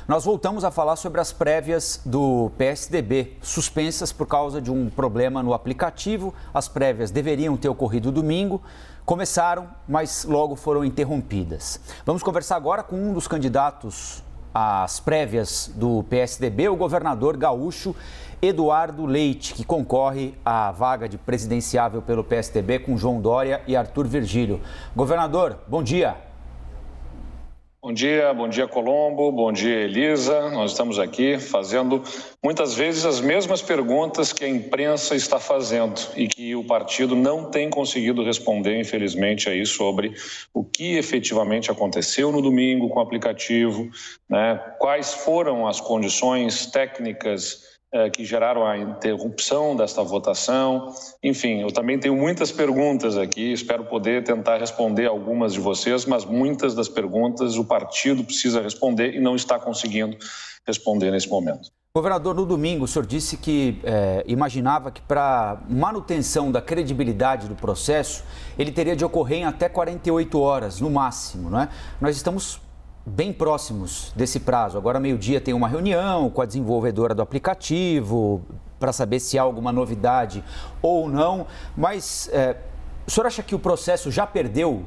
Nós voltamos a falar sobre as prévias do PSDB, suspensas por causa de um problema no aplicativo. As prévias deveriam ter ocorrido domingo, começaram, mas logo foram interrompidas. Vamos conversar agora com um dos candidatos às prévias do PSDB, o governador gaúcho Eduardo Leite, que concorre à vaga de presidenciável pelo PSDB com João Dória e Arthur Virgílio. Governador, bom dia. Bom dia Colombo, bom dia Elisa. Nós estamos aqui fazendo muitas vezes as mesmas perguntas que a imprensa está fazendo e que o partido não tem conseguido responder, infelizmente, aí sobre o que efetivamente aconteceu no domingo com o aplicativo, né? Quais foram as condições técnicas que geraram a interrupção desta votação. Enfim, eu também tenho muitas perguntas aqui, espero poder tentar responder algumas de vocês, mas muitas das perguntas o partido precisa responder e não está conseguindo responder nesse momento. Governador, no domingo o senhor disse que imaginava que para manutenção da credibilidade do processo, ele teria de ocorrer em até 48 horas, no máximo, não é? Nós estamos bem próximos desse prazo. Agora, meio-dia, tem uma reunião com a desenvolvedora do aplicativo para saber se há alguma novidade ou não. Mas o senhor acha que o processo já perdeu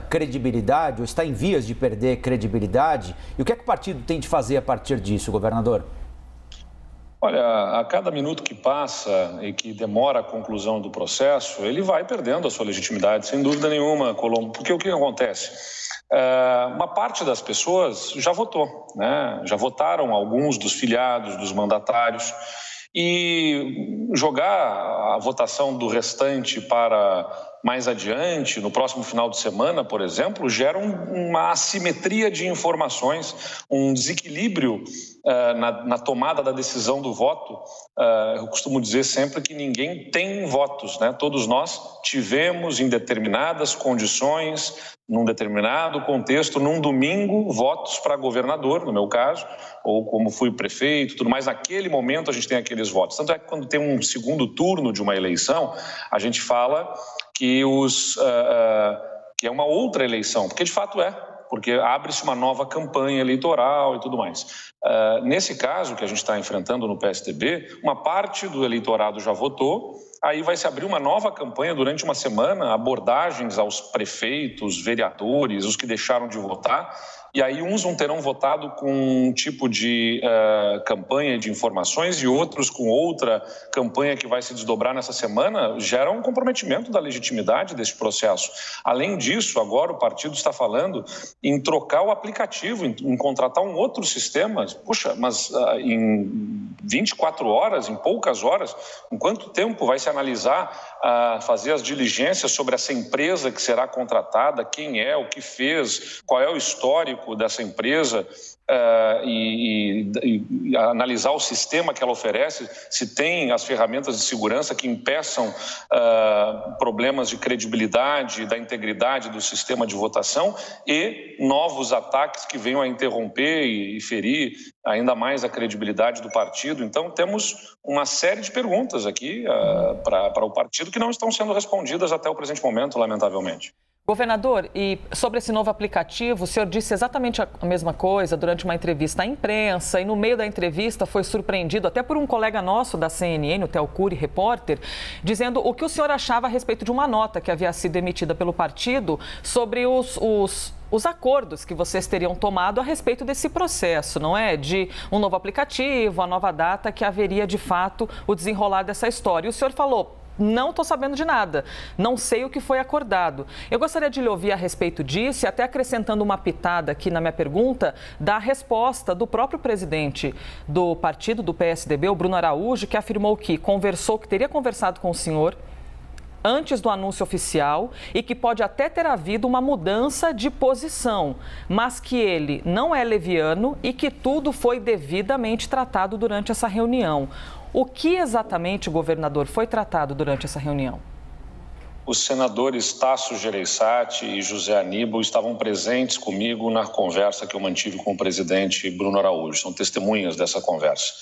credibilidade ou está em vias de perder credibilidade? E o que é que o partido tem de fazer a partir disso, governador? Olha, a cada minuto que passa e que demora a conclusão do processo, ele vai perdendo a sua legitimidade, sem dúvida nenhuma, Colombo. Porque o que acontece? Uma parte das pessoas já votou, né? Já votaram alguns dos filiados, dos mandatários, e jogar a votação do restante para mais adiante, no próximo final de semana, por exemplo, gera uma assimetria de informações, um desequilíbrio na tomada da decisão do voto. Eu costumo dizer sempre que ninguém tem votos, né? Todos nós tivemos em determinadas condições, num determinado contexto, num domingo, votos para governador, no meu caso, ou como fui prefeito, tudo mais. Naquele momento a gente tem aqueles votos. Tanto é que quando tem um segundo turno de uma eleição, a gente fala que que é uma outra eleição, porque de fato porque abre-se uma nova campanha eleitoral e tudo mais. Nesse caso que a gente está enfrentando no PSDB, uma parte do eleitorado já votou, aí vai se abrir uma nova campanha durante uma semana, abordagens aos prefeitos, vereadores, os que deixaram de votar, e aí uns não terão votado com um tipo de campanha de informações e outros com outra campanha que vai se desdobrar nessa semana, gera um comprometimento da legitimidade desse processo. Além disso, agora o partido está falando em trocar o aplicativo, em contratar um outro sistema. Puxa, mas em 24 horas, em poucas horas, em quanto tempo vai se analisar, fazer as diligências sobre essa empresa que será contratada, quem é, o que fez, qual é o histórico dessa empresa e analisar o sistema que ela oferece, se tem as ferramentas de segurança que impeçam problemas de credibilidade, da integridade do sistema de votação e novos ataques que venham a interromper e ferir ainda mais a credibilidade do partido. Então, temos uma série de perguntas aqui para o partido que não estão sendo respondidas até o presente momento, lamentavelmente. Governador, e sobre esse novo aplicativo, o senhor disse exatamente a mesma coisa durante uma entrevista à imprensa e no meio da entrevista foi surpreendido até por um colega nosso da CNN, o Theo Cury, repórter, dizendo o que o senhor achava a respeito de uma nota que havia sido emitida pelo partido sobre os acordos que vocês teriam tomado a respeito desse processo, não é? De um novo aplicativo, a nova data que haveria de fato o desenrolar dessa história. E o senhor falou: não estou sabendo de nada, não sei o que foi acordado. Eu gostaria de lhe ouvir a respeito disso e até acrescentando uma pitada aqui na minha pergunta da resposta do próprio presidente do partido, do PSDB, o Bruno Araújo, que afirmou que teria conversado com o senhor antes do anúncio oficial e que pode até ter havido uma mudança de posição, mas que ele não é leviano e que tudo foi devidamente tratado durante essa reunião. O que exatamente, governador, foi tratado durante essa reunião? Os senadores Tasso Gereissati e José Aníbal estavam presentes comigo na conversa que eu mantive com o presidente Bruno Araújo. São testemunhas dessa conversa.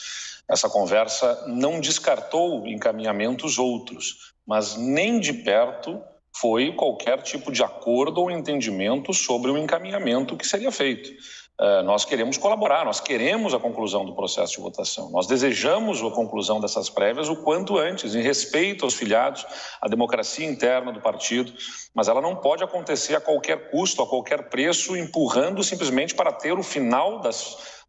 Essa conversa não descartou encaminhamentos outros, mas nem de perto foi qualquer tipo de acordo ou entendimento sobre o encaminhamento que seria feito. Nós queremos colaborar, nós queremos a conclusão do processo de votação. Nós desejamos a conclusão dessas prévias o quanto antes, em respeito aos filiados, à democracia interna do partido, mas ela não pode acontecer a qualquer custo, a qualquer preço, empurrando simplesmente para ter o final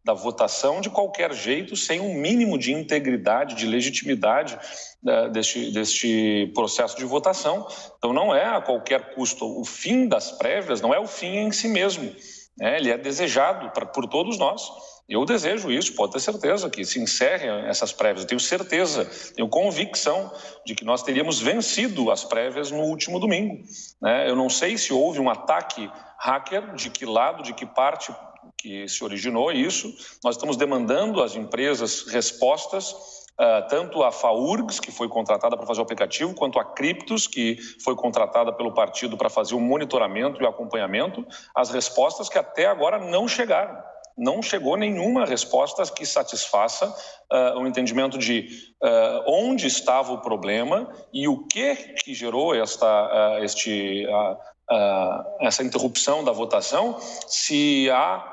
da votação de qualquer jeito, sem um mínimo de integridade, de legitimidade deste processo de votação. Então não é a qualquer custo. O fim das prévias não é o fim em si mesmo. Ele é desejado por todos nós. Eu desejo isso, pode ter certeza que se encerrem essas prévias. Eu tenho certeza, tenho convicção de que nós teríamos vencido as prévias no último domingo. Eu não sei se houve um ataque hacker, de que lado, de que parte que se originou isso. Nós estamos demandando às empresas respostas, tanto a FAURGS, que foi contratada para fazer o aplicativo, quanto a Criptos, que foi contratada pelo partido para fazer o monitoramento e o acompanhamento, as respostas que até agora não chegaram. Não chegou nenhuma resposta que satisfaça o entendimento de onde estava o problema e o que gerou essa interrupção da votação, se há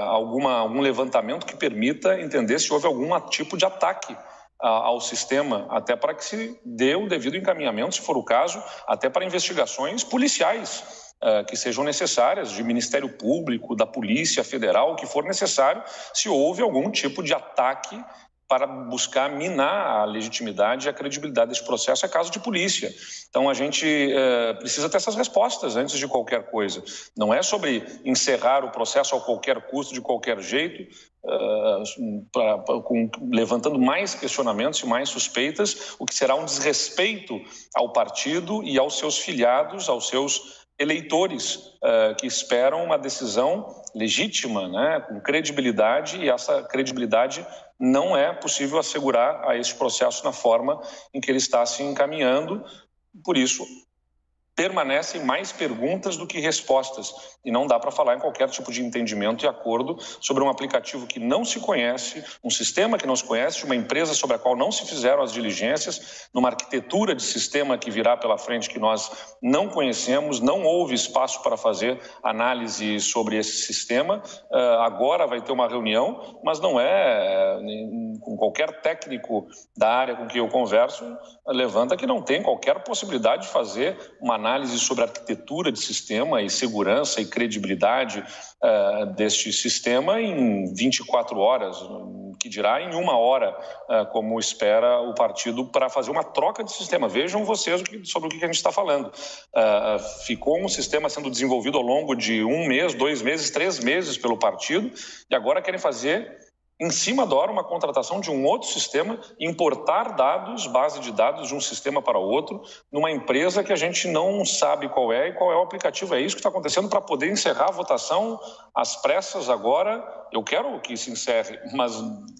algum levantamento que permita entender se houve algum tipo de ataque ao sistema, até para que se dê o devido encaminhamento, se for o caso, até para investigações policiais que sejam necessárias, de Ministério Público, da Polícia Federal, o que for necessário, se houve algum tipo de ataque para buscar minar a legitimidade e a credibilidade desse processo, é caso de polícia. Então, a gente precisa ter essas respostas antes de qualquer coisa. Não é sobre encerrar o processo a qualquer custo, de qualquer jeito, levantando mais questionamentos e mais suspeitas, o que será um desrespeito ao partido e aos seus filiados, aos seus eleitores que esperam uma decisão legítima, com credibilidade, e essa credibilidade não é possível assegurar a este processo na forma em que ele está se encaminhando. Por isso, permanecem mais perguntas do que respostas, e não dá para falar em qualquer tipo de entendimento e acordo sobre um aplicativo que não se conhece, um sistema que não se conhece, uma empresa sobre a qual não se fizeram as diligências, numa arquitetura de sistema que virá pela frente que nós não conhecemos, não houve espaço para fazer análise sobre esse sistema. Agora vai ter uma reunião, mas não é com qualquer técnico da área com quem eu converso, levanta que não tem qualquer possibilidade de fazer uma análise sobre a arquitetura de sistema e segurança e credibilidade deste sistema em 24 horas, que dirá em 1 hora, como espera o partido, para fazer uma troca de sistema. Vejam vocês sobre o que a gente está falando. Ficou um sistema sendo desenvolvido ao longo de 1 mês, 2 meses, 3 meses pelo partido, e agora querem fazer, em cima da hora, uma contratação de um outro sistema, importar dados, base de dados de um sistema para outro, numa empresa que a gente não sabe qual é e qual é o aplicativo. É isso que está acontecendo para poder encerrar a votação às pressas agora. Eu quero que se encerre, mas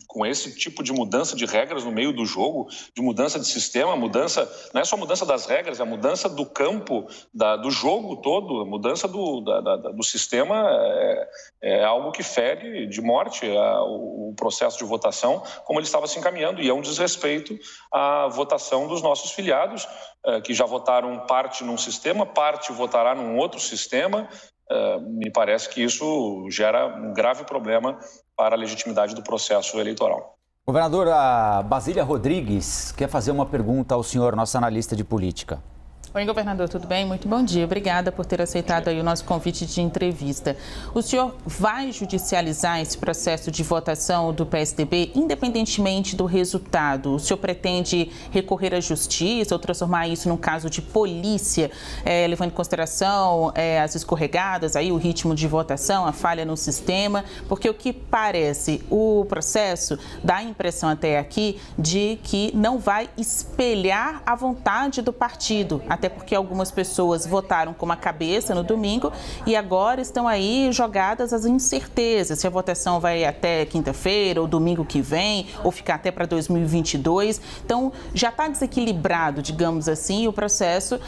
com esse tipo de mudança de regras no meio do jogo, de mudança de sistema, mudança, não é só mudança das regras, é a mudança do campo, do jogo todo, a mudança do sistema é algo que fere de morte o processo de votação, como ele estava se encaminhando, e é um desrespeito à votação dos nossos filiados, que já votaram parte num sistema, parte votará num outro sistema. Me parece que isso gera um grave problema para a legitimidade do processo eleitoral. Governador, a Basília Rodrigues quer fazer uma pergunta ao senhor, nosso analista de política. Oi, governador, tudo bem? Muito bom dia. Obrigada por ter aceitado aí o nosso convite de entrevista. O senhor vai judicializar esse processo de votação do PSDB, independentemente do resultado? O senhor pretende recorrer à justiça ou transformar isso num caso de polícia, levando em consideração as escorregadas, aí, o ritmo de votação, a falha no sistema? Porque o que parece, o processo dá a impressão até aqui de que não vai espelhar a vontade do partido, até porque algumas pessoas votaram com a cabeça no domingo e agora estão aí jogadas as incertezas, se a votação vai até quinta-feira ou domingo que vem, ou ficar até para 2022. Então, já está desequilibrado, digamos assim, o processo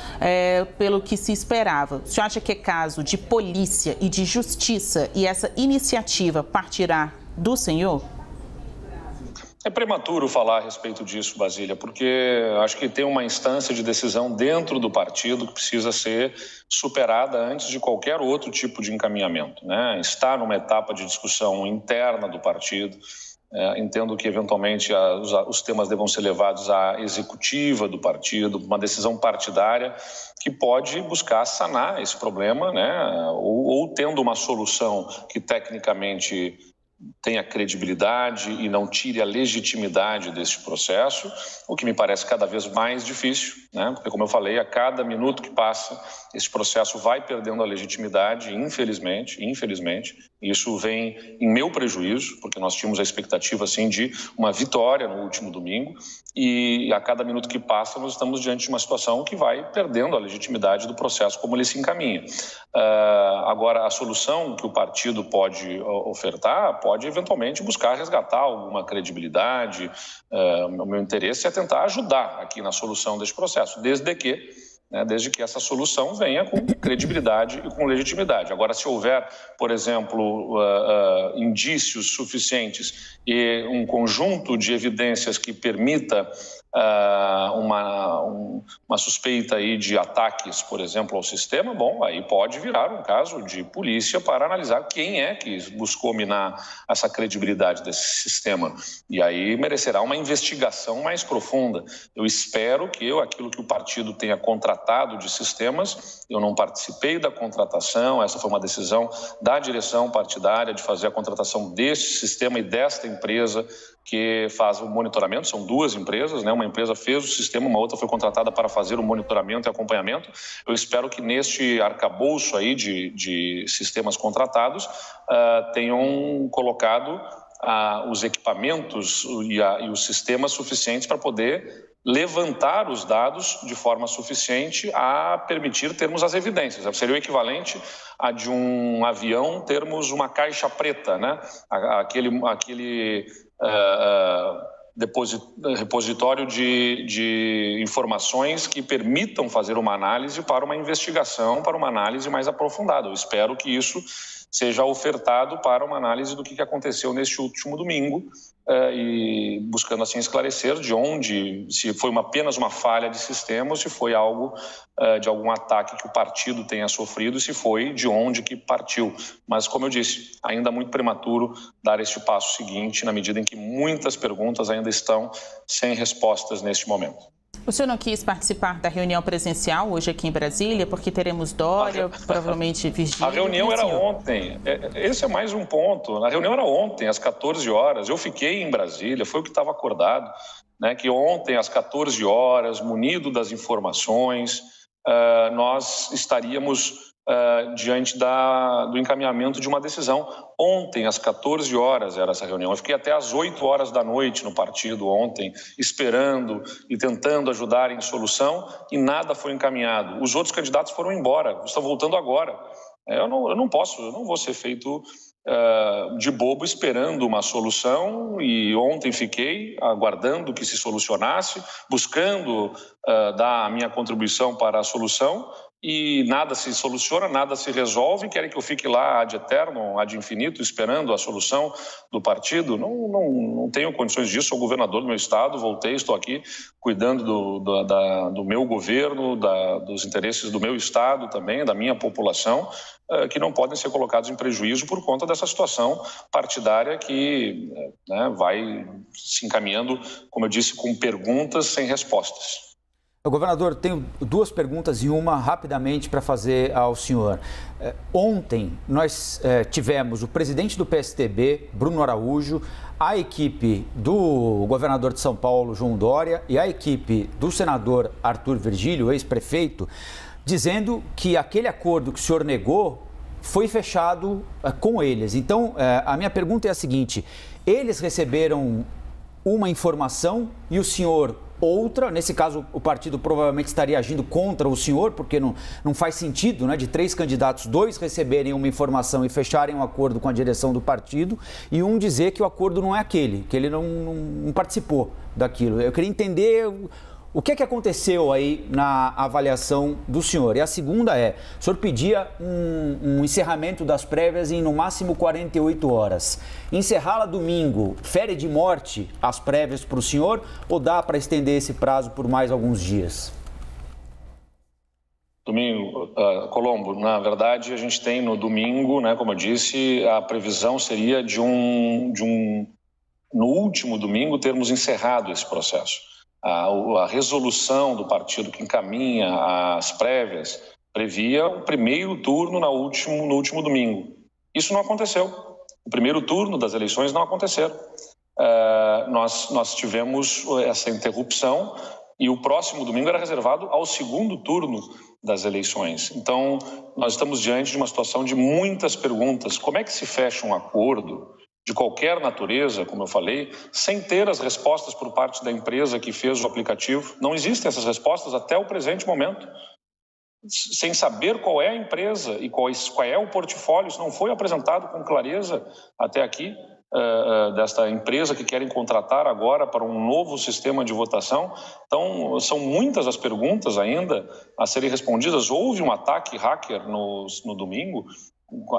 pelo que se esperava. O senhor acha que é caso de polícia e de justiça e essa iniciativa partirá do senhor? É prematuro falar a respeito disso, Basília, porque acho que tem uma instância de decisão dentro do partido que precisa ser superada antes de qualquer outro tipo de encaminhamento, né? Está numa etapa de discussão interna do partido. Entendo que, eventualmente, os temas devam ser levados à executiva do partido, uma decisão partidária que pode buscar sanar esse problema, né? Ou tendo uma solução que, tecnicamente, tenha credibilidade e não tire a legitimidade desse processo, o que me parece cada vez mais difícil, né? Porque, como eu falei, a cada minuto que passa, esse processo vai perdendo a legitimidade, infelizmente, e isso vem em meu prejuízo, porque nós tínhamos a expectativa, assim, de uma vitória no último domingo, e a cada minuto que passa, nós estamos diante de uma situação que vai perdendo a legitimidade do processo como ele se encaminha. Agora, a solução que o partido pode ofertar pode, eventualmente, buscar resgatar alguma credibilidade. O meu interesse é tentar ajudar aqui na solução deste processo, desde que essa solução venha com credibilidade e com legitimidade. Agora, se houver, por exemplo, indícios suficientes e um conjunto de evidências que permita uma suspeita aí de ataques, por exemplo, ao sistema, bom, aí pode virar um caso de polícia para analisar quem é que buscou minar essa credibilidade desse sistema. E aí merecerá uma investigação mais profunda. Eu espero que aquilo que o partido tenha contratado de sistemas, eu não participei da contratação, essa foi uma decisão da direção partidária de fazer a contratação deste sistema e desta empresa que faz o monitoramento. São duas empresas, né? Uma empresa fez o sistema, uma outra foi contratada para fazer o monitoramento e acompanhamento. Eu espero que neste arcabouço aí de sistemas contratados tenham colocado os equipamentos e os sistemas suficientes para poder levantar os dados de forma suficiente a permitir termos as evidências. Seria o equivalente a de um avião termos uma caixa preta, né? Aquele repositório de informações que permitam fazer uma análise para uma investigação, para uma análise mais aprofundada. Eu espero que isso seja ofertado para uma análise do que aconteceu neste último domingo e buscando assim esclarecer se foi apenas uma falha de sistema ou se foi algo de algum ataque que o partido tenha sofrido, se foi de onde que partiu. Mas, como eu disse, ainda muito prematuro dar este passo seguinte, na medida em que muitas perguntas ainda estão sem respostas neste momento. O senhor não quis participar da reunião presencial hoje aqui em Brasília, porque teremos Dória, provavelmente Virgílio. A reunião era ontem. Esse é mais um ponto. A reunião era ontem, às 14 horas. Eu fiquei em Brasília, foi o que estava acordado, né? Que ontem, às 14 horas, munido das informações, nós estaríamos diante do encaminhamento de uma decisão. Ontem, às 14 horas, era essa reunião. Eu fiquei até às 8 horas da noite no partido ontem, esperando e tentando ajudar em solução, e nada foi encaminhado. Os outros candidatos foram embora, estão voltando agora. Eu não vou ser feito de bobo esperando uma solução, e ontem fiquei aguardando que se solucionasse, buscando dar a minha contribuição para a solução, e nada se soluciona, nada se resolve. Querem que eu fique lá ad eternum, ad infinito, esperando a solução do partido? Não tenho condições disso. Sou governador do meu estado, voltei, estou aqui cuidando do meu governo, dos interesses do meu estado também, da minha população, que não podem ser colocados em prejuízo por conta dessa situação partidária que vai se encaminhando, como eu disse, com perguntas sem respostas. Governador, tenho duas perguntas e uma rapidamente para fazer ao senhor. Ontem nós tivemos o presidente do PSDB, Bruno Araújo, a equipe do governador de São Paulo, João Dória, e a equipe do senador Arthur Virgílio, ex-prefeito, dizendo que aquele acordo que o senhor negou foi fechado com eles. Então, a minha pergunta é a seguinte: eles receberam uma informação e o senhor outra? Nesse caso, o partido provavelmente estaria agindo contra o senhor, porque não faz sentido, né, de 3 candidatos, 2 receberem uma informação e fecharem um acordo com a direção do partido e um dizer que o acordo não é aquele, que ele não participou daquilo. Eu queria entender O que aconteceu aí na avaliação do senhor? E a segunda é, o senhor pedia um encerramento das prévias em no máximo 48 horas. Encerrá-la domingo, fere de morte as prévias para o senhor ou dá para estender esse prazo por mais alguns dias? Domingo, Colombo, na verdade a gente tem no domingo, né, como eu disse, a previsão seria no último domingo termos encerrado esse processo. A resolução do partido que encaminha as prévias previa o primeiro turno no último domingo. Isso não aconteceu. O primeiro turno das eleições não aconteceu. Nós tivemos essa interrupção e o próximo domingo era reservado ao segundo turno das eleições. Então, nós estamos diante de uma situação de muitas perguntas. Como é que se fecha um acordo de qualquer natureza, como eu falei, sem ter as respostas por parte da empresa que fez o aplicativo? Não existem essas respostas até o presente momento. Sem saber qual é a empresa e qual é o portfólio, isso não foi apresentado com clareza até aqui, desta empresa que querem contratar agora para um novo sistema de votação. Então, são muitas as perguntas ainda a serem respondidas. Houve um ataque hacker no domingo.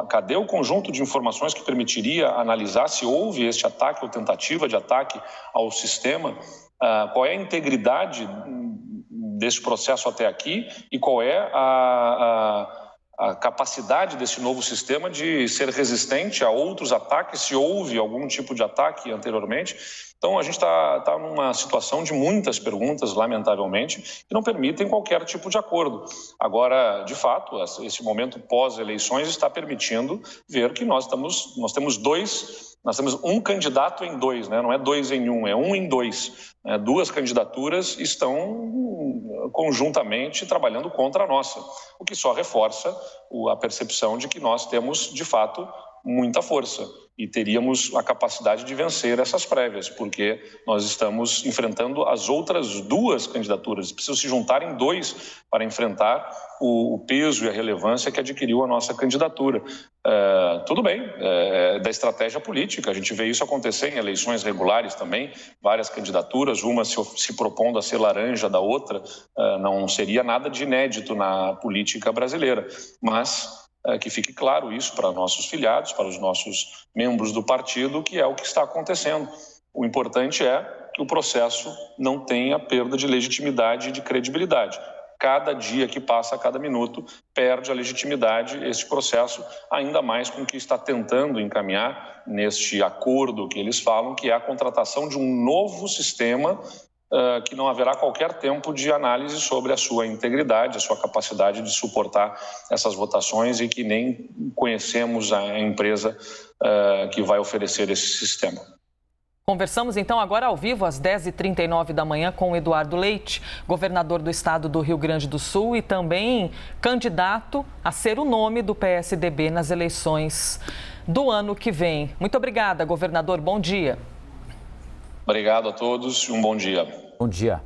Cadê o conjunto de informações que permitiria analisar se houve este ataque ou tentativa de ataque ao sistema? Qual é a integridade desse processo até aqui e qual é a capacidade desse novo sistema de ser resistente a outros ataques, se houve algum tipo de ataque anteriormente. Então, a gente está numa situação de muitas perguntas, lamentavelmente, que não permitem qualquer tipo de acordo. Agora, de fato, esse momento pós-eleições está permitindo ver que nós temos um candidato em dois, né? Não é dois em um, é um em dois. Né? Duas candidaturas estão conjuntamente trabalhando contra a nossa, o que só reforça a percepção de que nós temos, de fato, muita força e teríamos a capacidade de vencer essas prévias, porque nós estamos enfrentando as outras duas candidaturas. Precisam se juntar em dois para enfrentar o peso e a relevância que adquiriu a nossa candidatura. Tudo bem, da estratégia política, a gente vê isso acontecer em eleições regulares também, várias candidaturas, uma se propondo a ser laranja da outra, não seria nada de inédito na política brasileira, mas que fique claro isso para nossos filiados, para os nossos membros do partido, que é o que está acontecendo. O importante é que o processo não tenha perda de legitimidade e de credibilidade. Cada dia que passa, cada minuto, perde a legitimidade esse processo, ainda mais com o que está tentando encaminhar neste acordo que eles falam, que é a contratação de um novo sistema que não haverá qualquer tempo de análise sobre a sua integridade, a sua capacidade de suportar essas votações e que nem conhecemos a empresa que vai oferecer esse sistema. Conversamos então agora ao vivo às 10h39 da manhã com o Eduardo Leite, governador do estado do Rio Grande do Sul e também candidato a ser o nome do PSDB nas eleições do ano que vem. Muito obrigada, governador. Bom dia. Obrigado a todos e um bom dia. Bom dia.